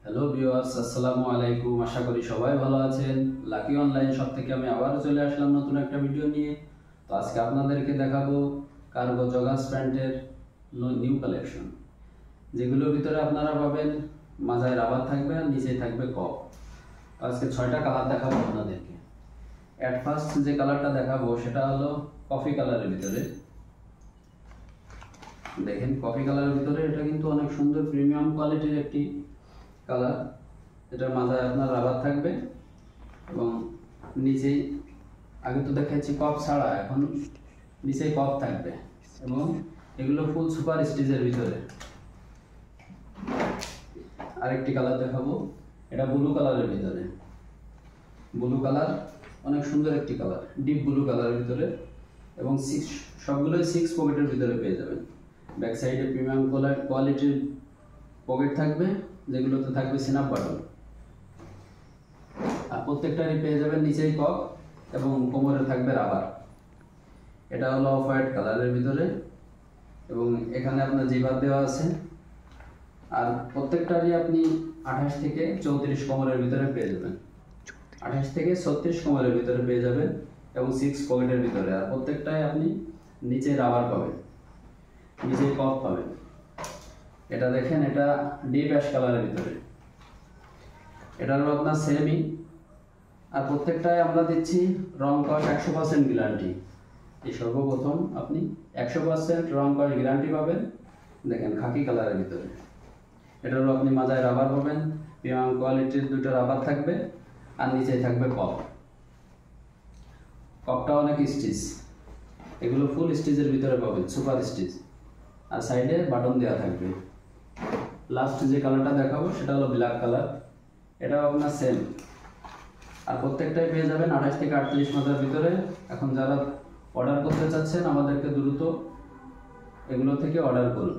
Hello viewers, আসসালামু আলাইকুম। আশা করি সবাই ভালো আছেন। লাকি অনলাইন শপ থেকে আমি আবারও চলে আসলাম নতুন একটা ভিডিও নিয়ে। তো আজকে আপনাদেরকে দেখাবো কার্গো জগার্স প্যান্টের নিউ কালেকশন, যেগুলোর ভিতরে আপনারা পাবেন মাজায় রাবার থাকবে আর নিচে থাকবে কপ। আজকে 6টা কালার দেখাবো আপনাদেরকে। অ্যাট ফার্স্ট যে কালারটা দেখাবো সেটা হলো কফি কালারের ভিতরে। দেখেন কফি কালারের ভিতরে এটা কিন্তু অনেক সুন্দর প্রিমিয়াম কোয়ালিটির একটি কালার। এটার মাথায় আপনার রাবার থাকবে এবং নিচেই, আগে তো দেখাচ্ছি কপ ছাড়া, এখন নিচেই কপ থাকবে এবং এগুলো ফুল সুপার স্টিচের ভিতরে। আরেকটি কালার দেখাবো, এটা ব্লু কালারের ভিতরে। ব্লু কালার অনেক সুন্দর একটি কালার, ডিপ ব্লু কালারের ভিতরে এবং সবগুলোই 6 পকেটের ভিতরে পেয়ে যাবেন। ব্যাক সাইডে প্রিমিয়াম কোয়ালিটির পকেট থাকবে, যেগুলোতে থাকবে সিনাপ বাটন, আর প্রত্যেকটারই পেয়ে যাবেন নিচেই কপ এবং কোমরে থাকবে রাবার। এটা হলো অফ হোয়াইট কালারের ভিতরে এবং এখানে আপনার জিপার দেওয়া আছে। আর প্রত্যেকটারই আপনি 28 থেকে 34 কোমরের ভিতরে পেয়ে যাবেন। 28 থেকে 36 কোমরের ভিতরে পেয়ে যাবেন এবং 6 পকেটের ভিতরে। আর প্রত্যেকটাই আপনি নিচে রাবার পাবেন, নিচে কপ পাবেন। এটা দেখেন, এটা ডিপ অ্যাশ কালারের ভিতরে। এটারও আপনার সেমই। আর প্রত্যেকটায় আমরা দিচ্ছি রং কস 100% গ্যারান্টি। এই সর্বপ্রথম আপনি 100% রং কস গ্যারান্টি পাবেন। দেখেন খাকি কালারের ভিতরে। এটারও আপনি মাজায় রাবার পাবেন, প্রিমিয়াম কোয়ালিটির 2টা রাবার থাকবে আর নিচে থাকবে কপ। কপটা অনেক স্টিচ, এগুলো ফুল স্টিচের ভিতরে পাবেন, সুপার স্টিচ। আর সাইডে বাটন দেওয়া থাকবে। লাস্ট যে কালারটা দেখাবো সেটা হলো ব্ল্যাক কালার। এটাও আপনার সেম। আর প্রত্যেকটাই পেয়ে যাবেন 28 থেকে 38 মাথার ভিতরে। এখন যারা অর্ডার করতে চাচ্ছেন আমাদেরকে দ্রুত এগুলো থেকে অর্ডার করুন।